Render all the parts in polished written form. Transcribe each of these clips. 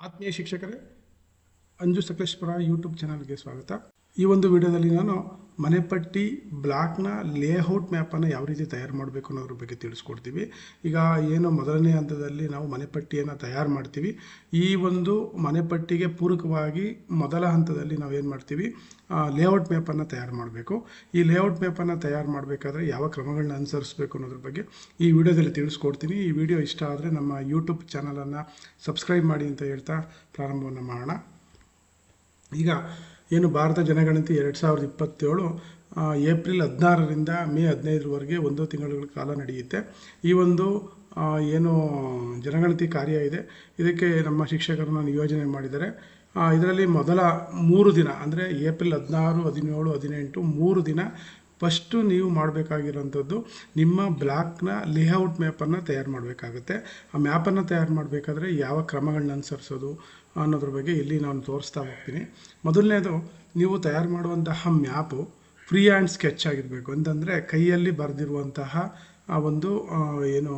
ಆತ್ಮೀಯ ಶಿಕ್ಷಕರೇ, ಅಂಜು ಸಕಲೇಶ್ಪುರ ಯೂಟ್ಯೂಬ್ ಚಾನಲ್ಗೆ ಸ್ವಾಗತ. ಈ ಒಂದು ವಿಡಿಯೋದಲ್ಲಿ ನಾನು ಮನೆಪಟ್ಟಿ ಬ್ಲಾಕ್ನ ಲೇಔಟ್ ಮ್ಯಾಪನ್ನು ಯಾವ ರೀತಿ ತಯಾರು ಮಾಡಬೇಕು ಅನ್ನೋದ್ರ ಬಗ್ಗೆ ತಿಳಿಸ್ಕೊಡ್ತೀವಿ. ಈಗ ಏನು ಮೊದಲನೇ ಹಂತದಲ್ಲಿ ನಾವು ಮನೆಪಟ್ಟಿಯನ್ನು ತಯಾರು ಮಾಡ್ತೀವಿ. ಈ ಒಂದು ಮನೆಪಟ್ಟಿಗೆ ಪೂರಕವಾಗಿ ಮೊದಲ ಹಂತದಲ್ಲಿ ನಾವು ಏನು ಮಾಡ್ತೀವಿ, ಲೇಔಟ್ ಮ್ಯಾಪನ್ನು ತಯಾರು ಮಾಡಬೇಕು. ಈ ಲೇಔಟ್ ಮ್ಯಾಪನ್ನು ತಯಾರು ಮಾಡಬೇಕಾದ್ರೆ ಯಾವ ಕ್ರಮಗಳನ್ನ ಅನುಸರಿಸಬೇಕು ಅನ್ನೋದ್ರ ಬಗ್ಗೆ ಈ ವಿಡಿಯೋದಲ್ಲಿ ತಿಳಿಸ್ಕೊಡ್ತೀನಿ. ಈ ವಿಡಿಯೋ ಇಷ್ಟ ಆದರೆ ನಮ್ಮ ಯೂಟ್ಯೂಬ್ ಚಾನಲನ್ನು ಸಬ್ಸ್ಕ್ರೈಬ್ ಮಾಡಿ ಅಂತ ಹೇಳ್ತಾ ಪ್ರಾರಂಭವನ್ನು ಮಾಡೋಣ. ಈಗ ಏನು ಭಾರತ ಜನಗಣತಿ 2027 ಏಪ್ರಿಲ್ 16ರಿಂದ ಮೇ 15ರವರೆಗೆ 1 ತಿಂಗಳ ಕಾಲ ನಡೆಯುತ್ತೆ. ಈ ಒಂದು ಏನು ಜನಗಣತಿ ಕಾರ್ಯ ಇದೆ, ಇದಕ್ಕೆ ನಮ್ಮ ಶಿಕ್ಷಕರನ್ನು ನಿಯೋಜನೆ ಮಾಡಿದ್ದಾರೆ. ಇದರಲ್ಲಿ ಮೊದಲ 3 ದಿನ ಅಂದರೆ ಏಪ್ರಿಲ್ 16, 17, 18 3 ದಿನ ಫಸ್ಟು ನೀವು ಮಾಡಬೇಕಾಗಿರೋಂಥದ್ದು ನಿಮ್ಮ ಬ್ಲಾಕ್ನ ಲೇಔಟ್ ಮ್ಯಾಪನ್ನು ತಯಾರು ಮಾಡಬೇಕಾಗುತ್ತೆ. ಆ ಮ್ಯಾಪನ್ನು ತಯಾರು ಮಾಡಬೇಕಾದ್ರೆ ಯಾವ ಕ್ರಮಗಳನ್ನ ಅನುಸರಿಸೋದು ಅನ್ನೋದ್ರ ಬಗ್ಗೆ ಇಲ್ಲಿ ನಾನು ತೋರಿಸ್ತಾ ಹೋಗ್ತೀನಿ. ಮೊದಲನೇದು, ನೀವು ತಯಾರು ಮಾಡುವಂತಹ ಮ್ಯಾಪು ಫ್ರೀ ಹ್ಯಾಂಡ್ ಸ್ಕೆಚ್ ಆಗಿರಬೇಕು. ಅಂತಂದರೆ ಕೈಯಲ್ಲಿ ಬರೆದಿರುವಂತಹ ಒಂದು ಏನು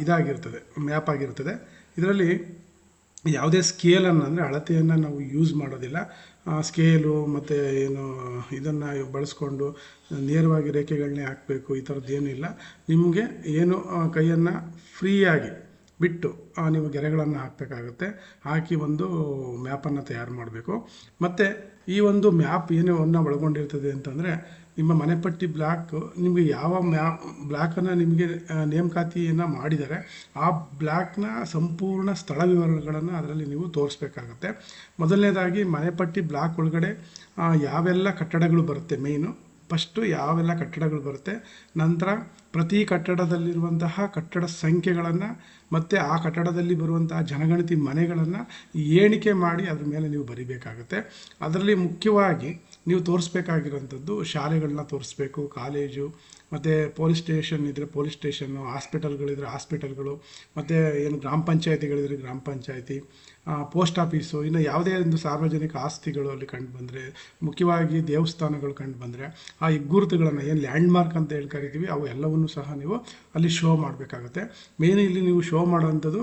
ಇದಾಗಿರ್ತದೆ, ಮ್ಯಾಪ್ ಆಗಿರ್ತದೆ. ಇದರಲ್ಲಿ ಯಾವುದೇ ಸ್ಕೇಲನ್ನು ಅಂದರೆ ಅಳತೆಯನ್ನು ನಾವು ಯೂಸ್ ಮಾಡೋದಿಲ್ಲ. ಸ್ಕೇಲು ಮತ್ತು ಏನು ಇದನ್ನು ಬಳಸ್ಕೊಂಡು ನೇರವಾಗಿ ರೇಖೆಗಳನ್ನೇ ಹಾಕಬೇಕು, ಈ ಥರದ್ದೇನಿಲ್ಲ. ನಿಮಗೆ ಏನು ಕೈಯನ್ನು ಫ್ರೀಯಾಗಿ ಬಿಟ್ಟು ನೀವು ಗೆರೆಗಳನ್ನು ಹಾಕಬೇಕಾಗುತ್ತೆ. ಹಾಕಿ ಒಂದು ಮ್ಯಾಪನ್ನು ತಯಾರು ಮಾಡಬೇಕು. ಮತ್ತು ಈ ಒಂದು ಮ್ಯಾಪ್ ಏನನ್ನು ಒಳಗೊಂಡಿರ್ತದೆ ಅಂತಂದರೆ, ನಿಮ್ಮ ಮನೆಪಟ್ಟಿ ಬ್ಲಾಕ್ ನಿಮಗೆ ಯಾವ ಬ್ಲಾಕನ್ನು ನಿಮಗೆ ನೇಮಕಾತಿಯನ್ನು ಮಾಡಿದರೆ ಆ ಬ್ಲಾಕ್ನ ಸಂಪೂರ್ಣ ಸ್ಥಳ ವಿವರಗಳನ್ನು ಅದರಲ್ಲಿ ನೀವು ತೋರಿಸ್ಬೇಕಾಗತ್ತೆ. ಮೊದಲನೇದಾಗಿ ಮನೆಪಟ್ಟಿ ಬ್ಲಾಕ್ ಒಳಗಡೆ ಯಾವೆಲ್ಲ ಕಟ್ಟಡಗಳು ಬರುತ್ತೆ, ಮೇಯ್ನು ಫಸ್ಟು ಯಾವೆಲ್ಲ ಕಟ್ಟಡಗಳು ಬರುತ್ತೆ, ನಂತರ ಪ್ರತಿ ಕಟ್ಟಡದಲ್ಲಿರುವಂತಹ ಕಟ್ಟಡ ಸಂಖ್ಯೆಗಳನ್ನು ಮತ್ತು ಆ ಕಟ್ಟಡದಲ್ಲಿ ಬರುವಂತಹ ಜನಗಣತಿ ಮನೆಗಳನ್ನು ಎಣಿಕೆ ಮಾಡಿ ಅದ್ರ ಮೇಲೆ ನೀವು ಬರಿಬೇಕಾಗುತ್ತೆ. ಅದರಲ್ಲಿ ಮುಖ್ಯವಾಗಿ ನೀವು ತೋರಿಸ್ಬೇಕಾಗಿರೋಂಥದ್ದು ಶಾಲೆಗಳನ್ನ ತೋರಿಸ್ಬೇಕು, ಕಾಲೇಜು, ಮತ್ತು ಪೊಲೀಸ್ ಸ್ಟೇಷನ್ ಇದ್ದರೆ ಪೊಲೀಸ್ ಸ್ಟೇಷನ್ನು, ಹಾಸ್ಪಿಟಲ್ಗಳಿದ್ರೆ ಹಾಸ್ಪಿಟಲ್ಗಳು, ಮತ್ತು ಏನು ಗ್ರಾಮ ಪಂಚಾಯತಿಗಳಿದ್ರೆ ಗ್ರಾಮ ಪಂಚಾಯತಿ, ಪೋಸ್ಟ್ ಆಫೀಸು, ಇನ್ನು ಯಾವುದೇ ಒಂದು ಸಾರ್ವಜನಿಕ ಆಸ್ತಿಗಳು ಅಲ್ಲಿ ಕಂಡು ಬಂದರೆ, ಮುಖ್ಯವಾಗಿ ದೇವಸ್ಥಾನಗಳು ಕಂಡು ಬಂದರೆ ಆ ಗುರುತುಗಳನ್ನು ಏನು ಲ್ಯಾಂಡ್ಮಾರ್ಕ್ ಅಂತ ಹೇಳಿ ಕರಿತೀವಿ, ಅವು ಎಲ್ಲವನ್ನೂ ಸಹ ನೀವು ಅಲ್ಲಿ ಶೋ ಮಾಡಬೇಕಾಗುತ್ತೆ. ಮೇನ್ ಇಲ್ಲಿ ನೀವು ಶೋ ಮಾಡೋವಂಥದ್ದು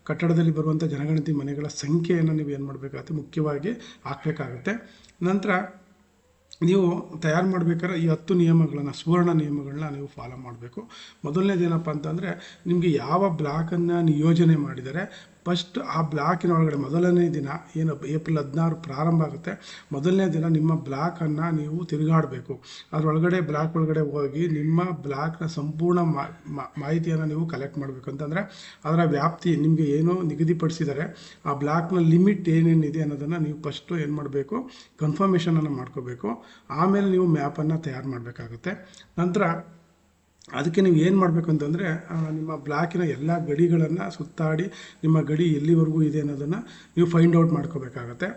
ಕಟ್ಟಡದಲ್ಲಿ ಬರುವಂಥ ಜನಗಣತಿ ಮನೆಗಳ ಸಂಖ್ಯೆಯನ್ನು ನೀವು ಏನು ಮಾಡಬೇಕಾಗುತ್ತೆ, ಮುಖ್ಯವಾಗಿ ಹಾಕಬೇಕಾಗುತ್ತೆ. ನಂತರ ನೀವು ತಯಾರು ಮಾಡಬೇಕಾದ್ರೆ ಈ 10 ನಿಯಮಗಳನ್ನು, ಸುವರ್ಣ ನಿಯಮಗಳನ್ನ ನೀವು ಫಾಲೋ ಮಾಡಬೇಕು. ಮೊದಲನೇದೇನಪ್ಪ ಅಂತಂದರೆ, ನಿಮಗೆ ಯಾವ ಬ್ಲಾಕನ್ನು ನಿಯೋಜನೆ ಮಾಡಿದರೆ ಫಸ್ಟ್ ಆ ಬ್ಲಾಕಿನ ಒಳಗಡೆ ಮೊದಲನೇ ದಿನ ಏನು ಏಪ್ರಿಲ್ 16 ಪ್ರಾರಂಭ ಆಗುತ್ತೆ, ಮೊದಲನೇ ದಿನ ನಿಮ್ಮ ಬ್ಲಾಕನ್ನು ನೀವು ತಿರುಗಾಡಬೇಕು. ಅದರೊಳಗಡೆ ಬ್ಲಾಕ್ ಒಳಗಡೆ ಹೋಗಿ ನಿಮ್ಮ ಬ್ಲಾಕ್ನ ಸಂಪೂರ್ಣ ಮಾಹಿತಿಯನ್ನು ನೀವು ಕಲೆಕ್ಟ್ ಮಾಡಬೇಕು. ಅಂತಂದರೆ ಅದರ ವ್ಯಾಪ್ತಿ ನಿಮಗೆ ಏನು ನಿಗದಿಪಡಿಸಿದರೆ ಆ ಬ್ಲಾಕ್ನ ಲಿಮಿಟ್ ಏನೇನಿದೆ ಅನ್ನೋದನ್ನು ನೀವು ಫಸ್ಟು ಏನು ಮಾಡಬೇಕು, ಕನ್ಫರ್ಮೇಷನನ್ನು ಮಾಡ್ಕೋಬೇಕು. ಆಮೇಲೆ ನೀವು ಮ್ಯಾಪನ್ನು ತಯಾರು ಮಾಡಬೇಕಾಗುತ್ತೆ. ನಂತರ ಅದಕ್ಕೆ ನೀವು ಏನು ಮಾಡಬೇಕು ಅಂತಂದರೆ, ನಿಮ್ಮ ಬ್ಲಾಕಿನ ಎಲ್ಲ ಗಡಿಗಳನ್ನು ಸುತ್ತಾಡಿ ನಿಮ್ಮ ಗಡಿ ಎಲ್ಲಿವರೆಗೂ ಇದೆ ಅನ್ನೋದನ್ನು ನೀವು ಫೈಂಡ್ ಔಟ್ ಮಾಡ್ಕೋಬೇಕಾಗತ್ತೆ.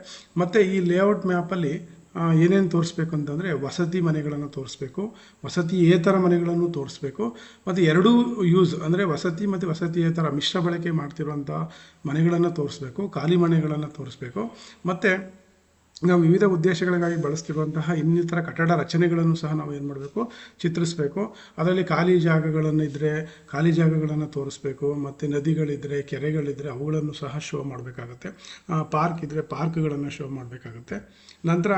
ಮತ್ತು ಈ ಲೇಔಟ್ ಮ್ಯಾಪಲ್ಲಿ ಏನೇನು ತೋರಿಸ್ಬೇಕು ಅಂತಂದರೆ, ವಸತಿ ಮನೆಗಳನ್ನು ತೋರಿಸ್ಬೇಕು, ವಸತಿಯೇತರ ಮನೆಗಳನ್ನು ತೋರಿಸ್ಬೇಕು, ಮತ್ತು ಎರಡೂ ಯೂಸ್ ಅಂದರೆ ವಸತಿ ಮತ್ತು ವಸತಿಯೇತರ ಮಿಶ್ರ ಬಳಕೆ ಮಾಡ್ತಿರುವಂಥ ಮನೆಗಳನ್ನು ತೋರಿಸ್ಬೇಕು, ಖಾಲಿ ಮನೆಗಳನ್ನು ತೋರಿಸ್ಬೇಕು. ಮತ್ತು ನಾವು ವಿವಿಧ ಉದ್ದೇಶಗಳಿಗಾಗಿ ಬಳಸ್ತಿರುವಂತಹ ಇನ್ನಿತರ ಕಟ್ಟಡ ರಚನೆಗಳನ್ನು ಸಹ ನಾವು ಏನು ಮಾಡಬೇಕು, ಚಿತ್ರಿಸಬೇಕು. ಅದರಲ್ಲಿ ಖಾಲಿ ಜಾಗಗಳನ್ನು ತೋರಿಸ್ಬೇಕು, ಮತ್ತು ನದಿಗಳಿದ್ದರೆ, ಕೆರೆಗಳಿದ್ದರೆ ಅವುಗಳನ್ನು ಸಹ ಶೋ ಮಾಡಬೇಕಾಗತ್ತೆ. ಪಾರ್ಕ್ ಇದ್ದರೆ ಪಾರ್ಕ್ಗಳನ್ನು ಶೋ ಮಾಡಬೇಕಾಗತ್ತೆ. ನಂತರ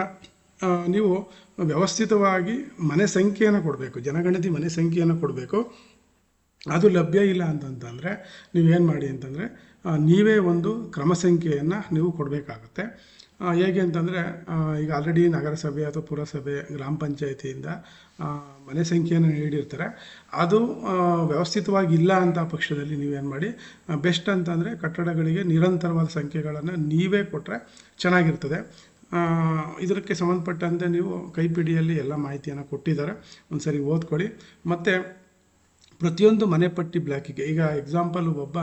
ನೀವು ವ್ಯವಸ್ಥಿತವಾಗಿ ಮನೆ ಸಂಖ್ಯೆಯನ್ನು ಕೊಡಬೇಕು, ಜನಗಣತಿ ಮನೆ ಸಂಖ್ಯೆಯನ್ನು ಕೊಡಬೇಕು. ಅದು ಲಭ್ಯ ಇಲ್ಲ ಅಂತಂತಂದರೆ ನೀವೇನು ಮಾಡಿ ಅಂತಂದರೆ, ನೀವೇ ಒಂದು ಕ್ರಮ ಸಂಖ್ಯೆಯನ್ನು ನೀವು ಕೊಡಬೇಕಾಗತ್ತೆ. ಹೇಗೆ ಅಂತಂದರೆ, ಈಗ ಆಲ್ರೆಡಿ ನಗರಸಭೆ ಅಥವಾ ಪುರಸಭೆ, ಗ್ರಾಮ ಪಂಚಾಯತಿಯಿಂದ ಮನೆ ಸಂಖ್ಯೆಯನ್ನು ನೀಡಿರ್ತಾರೆ. ಅದು ವ್ಯವಸ್ಥಿತವಾಗಿ ಇಲ್ಲ ಅಂತ ಪಕ್ಷದಲ್ಲಿ ನೀವೇನು ಮಾಡಿ, ಬೆಸ್ಟ್ ಅಂತಂದರೆ ಕಟ್ಟಡಗಳಿಗೆ ನಿರಂತರವಾದ ಸಂಖ್ಯೆಗಳನ್ನು ನೀವೇ ಕೊಟ್ಟರೆ ಚೆನ್ನಾಗಿರ್ತದೆ. ಇದಕ್ಕೆ ಸಂಬಂಧಪಟ್ಟಂತೆ ನೀವು ಕೈಪಿಡಿಯಲ್ಲಿ ಎಲ್ಲ ಮಾಹಿತಿಯನ್ನು ಕೊಟ್ಟಿದ್ದಾರೆ, ಒಂದು ಸರಿ ಓದ್ಕೊಳ್ಳಿ. ಮತ್ತು ಪ್ರತಿಯೊಂದು ಮನೆಪಟ್ಟಿ ಬ್ಲಾಕಿಗೆ, ಈಗ ಎಕ್ಸಾಂಪಲ್ ಒಬ್ಬ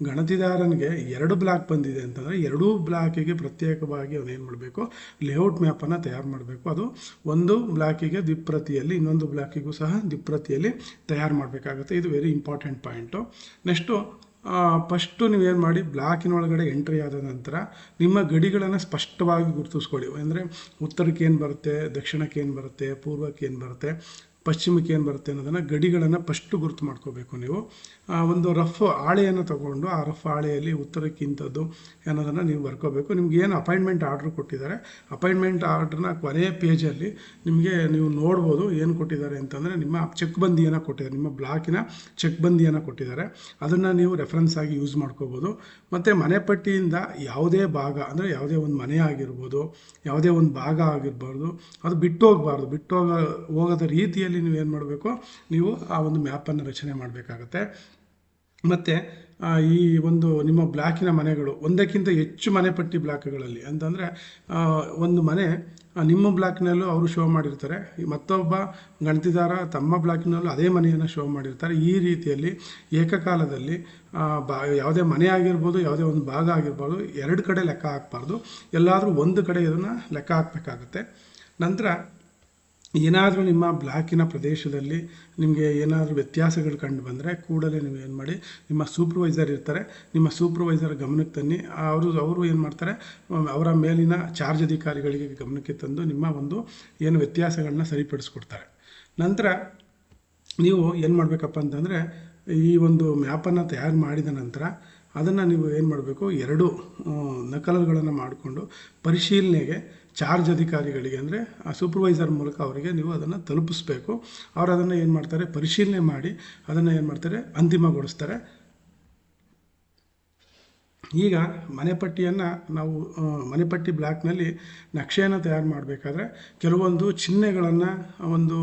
ಗಣತಿದಾರನಿಗೆ 2 ಬ್ಲಾಕ್ ಬಂದಿದೆ ಅಂತಂದರೆ 2 ಬ್ಲಾಕಿಗೆ ಪ್ರತ್ಯೇಕವಾಗಿ ಅವನೇನು ಮಾಡಬೇಕು, ಲೇಔಟ್ ಮ್ಯಾಪನ್ನು ತಯಾರು ಮಾಡಬೇಕು. ಅದು ಒಂದು ಬ್ಲಾಕಿಗೆ ದ್ವಿಪ್ರತಿಯಲ್ಲಿ, ಇನ್ನೊಂದು ಬ್ಲಾಕಿಗೂ ಸಹ ದ್ವಿಪ್ರತಿಯಲ್ಲಿ ತಯಾರು ಮಾಡಬೇಕಾಗುತ್ತೆ. ಇದು very important point. Next first ನೀವೇನು ಮಾಡಿ, ಬ್ಲಾಕಿನ ಒಳಗಡೆ ಎಂಟ್ರಿ ಆದ ನಂತರ ನಿಮ್ಮ ಗಡಿಗಳನ್ನು ಸ್ಪಷ್ಟವಾಗಿ ಗುರುತಿಸ್ಕೊಳ್ಳಿ. ಅಂದರೆ ಉತ್ತರಕ್ಕೆ ಏನು ಬರುತ್ತೆ, ದಕ್ಷಿಣಕ್ಕೆ ಏನು ಬರುತ್ತೆ, ಪೂರ್ವಕ್ಕೆ ಏನು ಬರುತ್ತೆ, ಪಶ್ಚಿಮಕ್ಕೆ ಏನು ಬರುತ್ತೆ ಅನ್ನೋದನ್ನು ಗಡಿಗಳನ್ನು ಫಸ್ಟು ಗುರುತು ಮಾಡ್ಕೋಬೇಕು ನೀವು. ಒಂದು ರಫ್ ಹಾಳೆಯನ್ನು ತೊಗೊಂಡು ಆ ರಫ್ ಹಾಳೆಯಲ್ಲಿ ಉತ್ತರಕ್ಕಿಂಥದ್ದು ಅನ್ನೋದನ್ನು ನೀವು ಬರ್ಕೋಬೇಕು. ನಿಮ್ಗೆ ಏನು ಅಪಾಯಿಂಟ್ಮೆಂಟ್ ಆರ್ಡ್ರ್ ಕೊಟ್ಟಿದ್ದಾರೆ, ಅಪಾಯಿಂಟ್ಮೆಂಟ್ ಆರ್ಡ್ರನ್ನ ಕೊನೆಯ ಪೇಜಲ್ಲಿ ನಿಮಗೆ ನೀವು ನೋಡ್ಬೋದು ಏನು ಕೊಟ್ಟಿದ್ದಾರೆ ಅಂತಂದರೆ ನಿಮ್ಮ ಚೆಕ್ ಬಂದಿಯನ್ನು ಕೊಟ್ಟಿದ್ದಾರೆ, ನಿಮ್ಮ ಬ್ಲಾಕಿನ ಚೆಕ್ ಬಂದಿಯನ್ನು ಕೊಟ್ಟಿದ್ದಾರೆ. ಅದನ್ನು ನೀವು ರೆಫರೆನ್ಸ್ ಆಗಿ ಯೂಸ್ ಮಾಡ್ಕೋಬೋದು. ಮತ್ತು ಮನೆಪಟ್ಟಿಯಿಂದ ಯಾವುದೇ ಭಾಗ ಅಂದರೆ ಯಾವುದೇ ಒಂದು ಮನೆ ಆಗಿರ್ಬೋದು, ಯಾವುದೇ ಒಂದು ಭಾಗ ಆಗಿರ್ಬಾರ್ದು, ಅದು ಬಿಟ್ಟು ಹೋಗೋದ ರೀತಿಯಲ್ಲಿ ನೀವು ಏನು ಮಾಡಬೇಕು, ನೀವು ಆ ಒಂದು ಮ್ಯಾಪನ್ನು ರಚನೆ ಮಾಡಬೇಕಾಗತ್ತೆ. ಮತ್ತು ಈ ಒಂದು ನಿಮ್ಮ ಬ್ಲಾಕಿನ ಮನೆಗಳು ಒಂದಕ್ಕಿಂತ ಹೆಚ್ಚು ಮನೆಪಟ್ಟಿ ಬ್ಲಾಕ್ಗಳಲ್ಲಿ ಅಂತಂದರೆ ಒಂದು ಮನೆ ನಿಮ್ಮ ಬ್ಲಾಕ್ನಲ್ಲೂ ಅವರು ಶೋ ಮಾಡಿರ್ತಾರೆ, ಮತ್ತೊಬ್ಬ ಗಣತಿದಾರ ತಮ್ಮ ಬ್ಲಾಕಿನಲ್ಲೂ ಅದೇ ಮನೆಯನ್ನು ಶೋ ಮಾಡಿರ್ತಾರೆ. ಈ ರೀತಿಯಲ್ಲಿ ಏಕಕಾಲದಲ್ಲಿ ಯಾವುದೇ ಮನೆ ಆಗಿರ್ಬೋದು, ಯಾವುದೇ ಒಂದು ಭಾಗ ಆಗಿರ್ಬೋದು, ಎರಡು ಕಡೆ ಲೆಕ್ಕ ಹಾಕಬಾರ್ದು, ಎಲ್ಲಾದರೂ ಒಂದು ಕಡೆ ಇದನ್ನು ಲೆಕ್ಕ ಹಾಕಬೇಕಾಗುತ್ತೆ. ನಂತರ ಏನಾದರೂ ನಿಮ್ಮ ಬ್ಲಾಕಿನ ಪ್ರದೇಶದಲ್ಲಿ ನಿಮಗೆ ಏನಾದರೂ ವ್ಯತ್ಯಾಸಗಳು ಕಂಡು ಬಂದರೆ ಕೂಡಲೇ ನೀವು ಏನು ಮಾಡಿ, ನಿಮ್ಮ ಸೂಪರ್ವೈಸರ್ ಇರ್ತಾರೆ, ನಿಮ್ಮ ಸೂಪರ್ವೈಸರ್ ಗಮನಕ್ಕೆ ತನ್ನಿ. ಅವರು ಏನು ಮಾಡ್ತಾರೆ, ಅವರ ಮೇಲಿನ ಚಾರ್ಜ್ ಅಧಿಕಾರಿಗಳಿಗೆ ಗಮನಕ್ಕೆ ತಂದು ನಿಮ್ಮ ಒಂದು ಏನು ವ್ಯತ್ಯಾಸಗಳನ್ನ ಸರಿಪಡಿಸ್ಕೊಡ್ತಾರೆ. ನಂತರ ನೀವು ಏನು ಮಾಡಬೇಕಪ್ಪ ಅಂತಂದರೆ, ಈ ಒಂದು ಮ್ಯಾಪನ್ನು ತಯಾರು ಮಾಡಿದ ನಂತರ ಅದನ್ನು ನೀವು ಏನು ಮಾಡಬೇಕು, 2 ನಕಲುಗಳನ್ನು ಮಾಡಿಕೊಂಡು ಪರಿಶೀಲನೆಗೆ ಚಾರ್ಜ್ ಅಧಿಕಾರಿಗಳಿಗೆ ಅಂದರೆ ಆ ಸೂಪರ್ವೈಸರ್ ಮೂಲಕ ಅವರಿಗೆ ನೀವು ಅದನ್ನು ತಲುಪಿಸ್ಬೇಕು. ಅವರು ಅದನ್ನು ಏನು ಮಾಡ್ತಾರೆ, ಪರಿಶೀಲನೆ ಮಾಡಿ ಅದನ್ನು ಏನು ಮಾಡ್ತಾರೆ, ಅಂತಿಮಗೊಳಿಸ್ತಾರೆ. ಈಗ ಮನೆಪಟ್ಟಿಯನ್ನು ನಾವು ಮನೆಪಟ್ಟಿ ಬ್ಲಾಕ್ನಲ್ಲಿ ನಕ್ಷೆಯನ್ನು ತಯಾರು ಮಾಡಬೇಕಾದ್ರೆ ಕೆಲವೊಂದು ಚಿಹ್ನೆಗಳನ್ನು, ಒಂದು